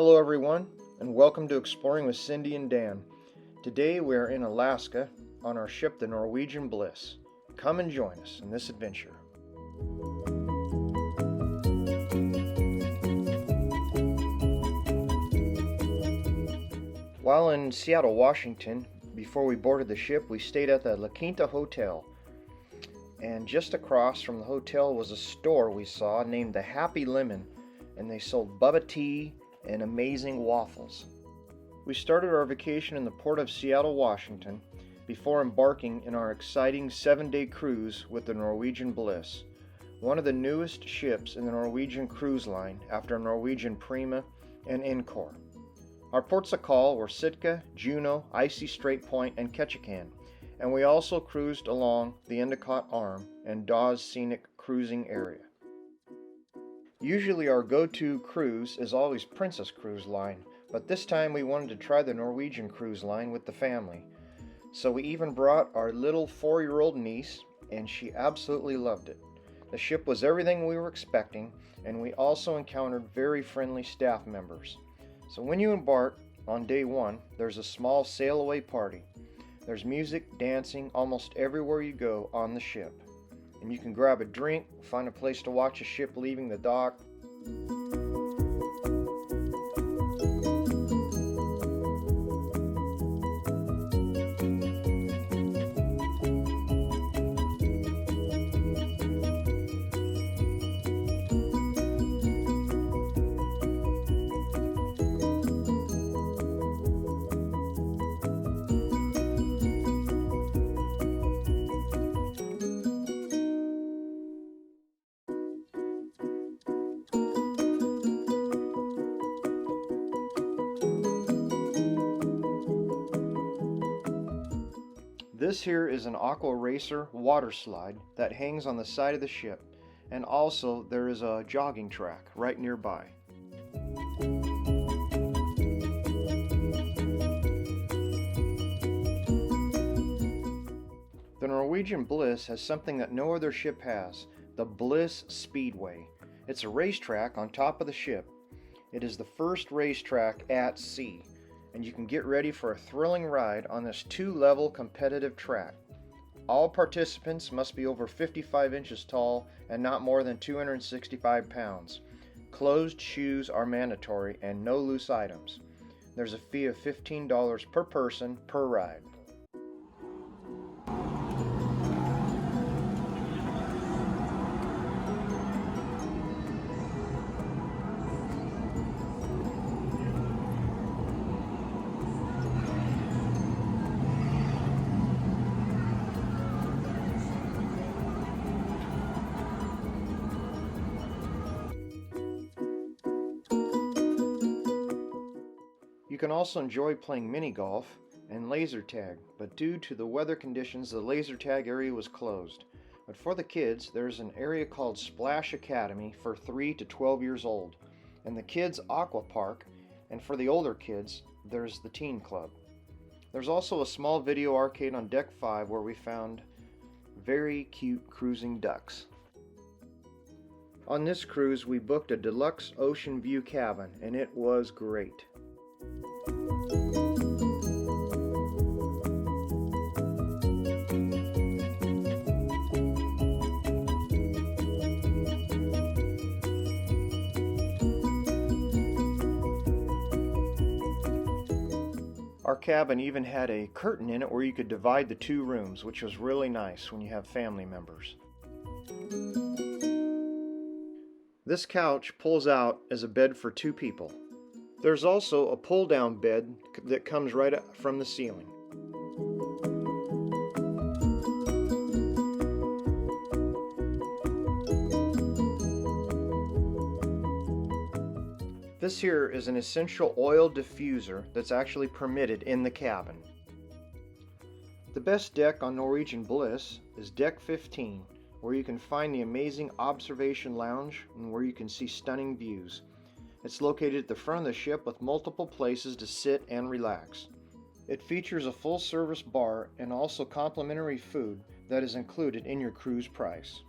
Hello everyone, and welcome to Exploring with Cindy and Dan. Today we are in Alaska on our ship the Norwegian Bliss. Come and join us in this adventure. While in Seattle, Washington, before we boarded the ship, we stayed at the La Quinta Hotel. And just across from the hotel was a store we saw named the Happy Lemon, and they sold Bubba tea and amazing waffles. We started our vacation in the port of Seattle, Washington, before embarking in our exciting 7-day cruise with the Norwegian Bliss, one of the newest ships in the Norwegian cruise line after Norwegian Prima and Encore. Our ports of call were Sitka, Juneau, Icy Strait Point, and Ketchikan, and we also cruised along the Endicott Arm and Dawes scenic cruising area. Usually our go-to cruise is always Princess Cruise Line, but this time we wanted to try the Norwegian Cruise Line with the family. So we even brought our little 4-year-old niece, and she absolutely loved it. The ship was everything we were expecting, and we also encountered very friendly staff members. So when you embark on day 1, there's a small sail-away party. There's music, dancing, almost everywhere you go on the ship. And you can grab a drink, find a place to watch a ship leaving the dock. This here is an aqua racer water slide that hangs on the side of the ship, and also there is a jogging track right nearby. The Norwegian Bliss has something that no other ship has, the Bliss Speedway. It's a racetrack on top of the ship. It is the first racetrack at sea, and you can get ready for a thrilling ride on this 2-level competitive track. All participants must be over 55 inches tall and not more than 265 pounds. Closed shoes are mandatory and no loose items. There's a fee of $15 per person per ride. You can also enjoy playing mini golf and laser tag, but due to the weather conditions, the laser tag area was closed. But for the kids, there's an area called Splash Academy for 3 to 12 years old, and the Kids Aqua Park, and for the older kids, there's the Teen Club. There's also a small video arcade on Deck 5 where we found very cute cruising ducks. On this cruise, we booked a deluxe ocean view cabin, and it was great. Our cabin even had a curtain in it where you could divide the 2 rooms, which was really nice when you have family members. This couch pulls out as a bed for 2 people. There's also a pull-down bed that comes right up from the ceiling. This here is an essential oil diffuser that's actually permitted in the cabin. The best deck on Norwegian Bliss is Deck 15, where you can find the amazing observation lounge and where you can see stunning views. It's located at the front of the ship with multiple places to sit and relax. It features a full-service bar and also complimentary food that is included in your cruise price.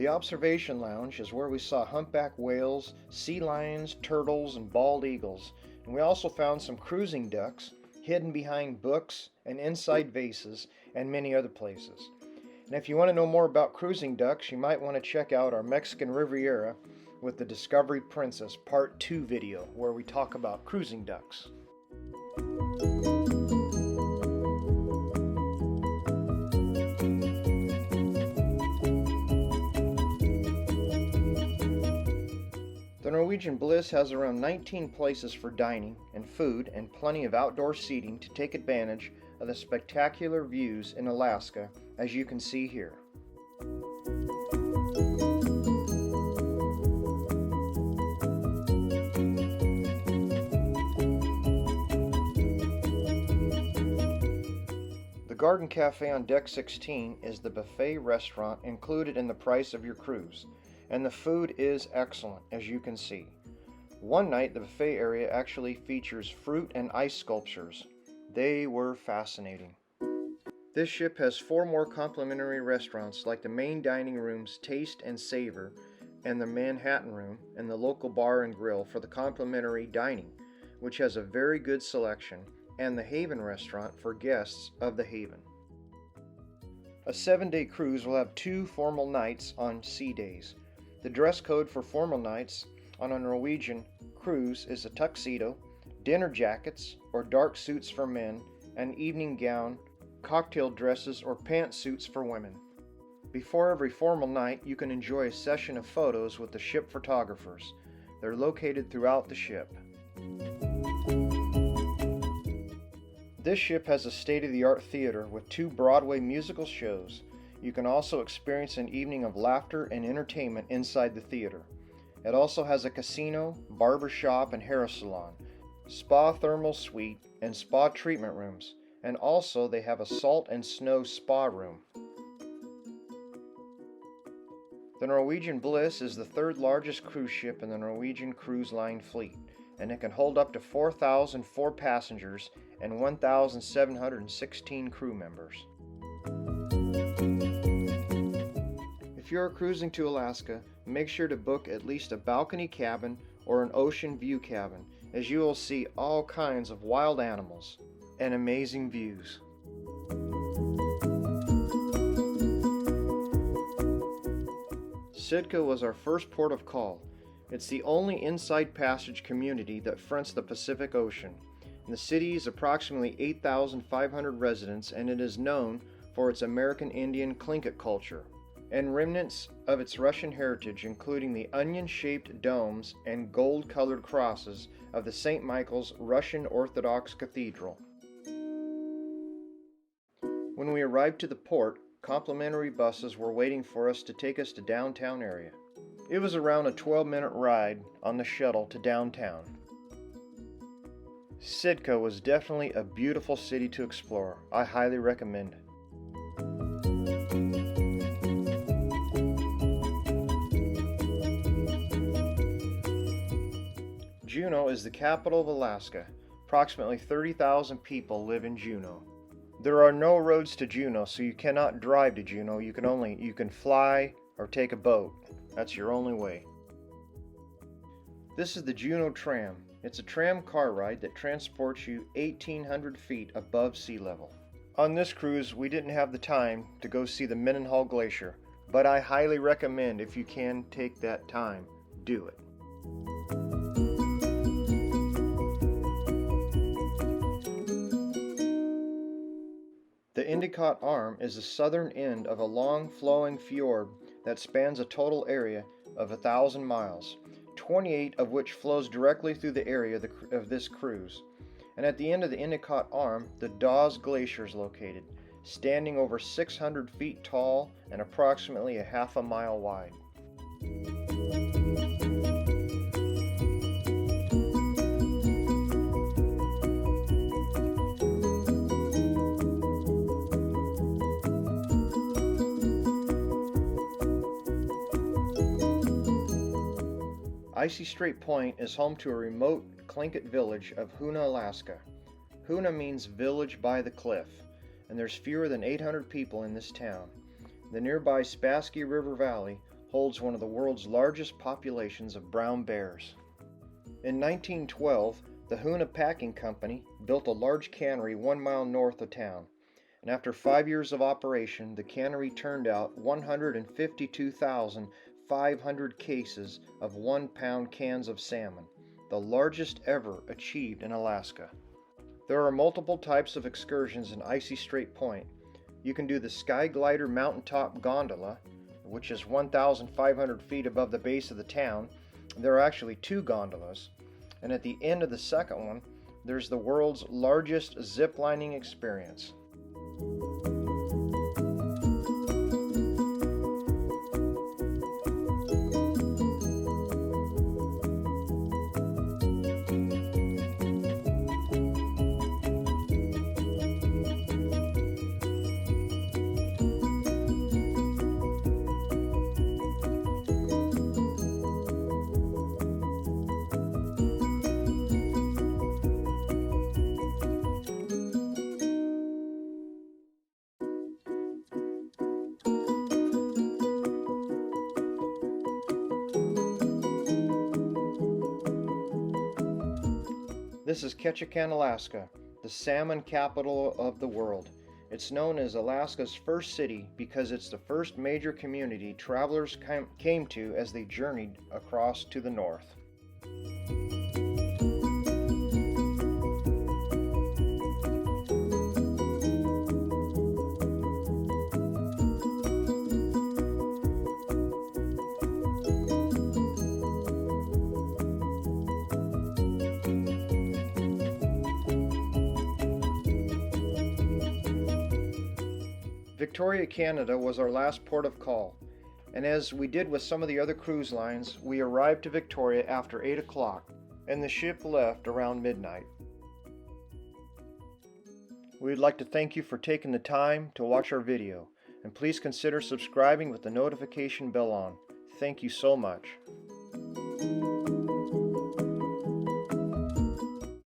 The observation lounge is where we saw humpback whales, sea lions, turtles, and bald eagles, and we also found some cruising ducks hidden behind books and inside vases and many other places. And if you want to know more about cruising ducks, you might want to check out our Mexican Riviera with the Discovery Princess Part 2 video, where we talk about cruising ducks. The Norwegian Bliss has around 19 places for dining and food and plenty of outdoor seating to take advantage of the spectacular views in Alaska, as you can see here. The Garden Cafe on Deck 16 is the buffet restaurant included in the price of your cruise, and the food is excellent, as you can see. One night the buffet area actually features fruit and ice sculptures. They were fascinating. This ship has 4 more complimentary restaurants like the main dining rooms Taste and Savor and the Manhattan Room and the local bar and grill for the complimentary dining, which has a very good selection, and the Haven restaurant for guests of the Haven. A 7-day cruise will have 2 formal nights on sea days. The dress code for formal nights on a Norwegian cruise is a tuxedo, dinner jackets or dark suits for men, an evening gown, cocktail dresses or pantsuits for women. Before every formal night, you can enjoy a session of photos with the ship photographers. They're located throughout the ship. This ship has a state-of-the-art theater with 2 Broadway musical shows. You can also experience an evening of laughter and entertainment inside the theater. It also has a casino, barber shop and hair salon, spa thermal suite, and spa treatment rooms. And also they have a salt and snow spa room. The Norwegian Bliss is the 3rd largest cruise ship in the Norwegian Cruise Line fleet, and it can hold up to 4,004 passengers and 1,716 crew members. If you are cruising to Alaska, make sure to book at least a balcony cabin or an ocean view cabin, as you will see all kinds of wild animals and amazing views. Sitka was our first port of call. It's the only inside passage community that fronts the Pacific Ocean. The city is approximately 8,500 residents, and it is known for its American Indian Tlingit culture and remnants of its Russian heritage, including the onion-shaped domes and gold-colored crosses of the St. Michael's Russian Orthodox Cathedral. When we arrived to the port, complimentary buses were waiting for us to take us to downtown area. It was around a 12-minute ride on the shuttle to downtown. Sitka was definitely a beautiful city to explore. I highly recommend it. Juneau is the capital of Alaska. Approximately 30,000 people live in Juneau. There are no roads to Juneau, so you cannot drive to Juneau. You can fly or take a boat. That's your only way. This is the Juneau tram. It's a tram car ride that transports you 1,800 feet above sea level. On this cruise, we didn't have the time to go see the Mendenhall Glacier, but I highly recommend, if you can take that time, do it. The Endicott Arm is the southern end of a long flowing fjord that spans a total area of 1,000 miles, 28 of which flows directly through the area of this cruise. And at the end of the Endicott Arm, the Dawes Glacier is located, standing over 600 feet tall and approximately a half a mile wide. Icy Strait Point is home to a remote Tlingit village of Hoona, Alaska. Hoona means village by the cliff, and there's fewer than 800 people in this town. The nearby Spassky River Valley holds one of the world's largest populations of brown bears. In 1912, the Hoona Packing Company built a large cannery 1 mile north of town, and after 5 years of operation, the cannery turned out 152,500 cases of 1-pound cans of salmon, the largest ever achieved in Alaska. There are multiple types of excursions in Icy Strait Point. You can do the Sky Glider Mountaintop Gondola, which is 1,500 feet above the base of the town. There are actually 2 gondolas, and at the end of the second one, there's the world's largest zip lining experience. This is Ketchikan, Alaska, the salmon capital of the world. It's known as Alaska's first city because it's the first major community travelers came to as they journeyed across to the north. Victoria, Canada was our last port of call, and as we did with some of the other cruise lines, we arrived to Victoria after 8 o'clock, and the ship left around midnight. We'd like to thank you for taking the time to watch our video, and please consider subscribing with the notification bell on. Thank you so much.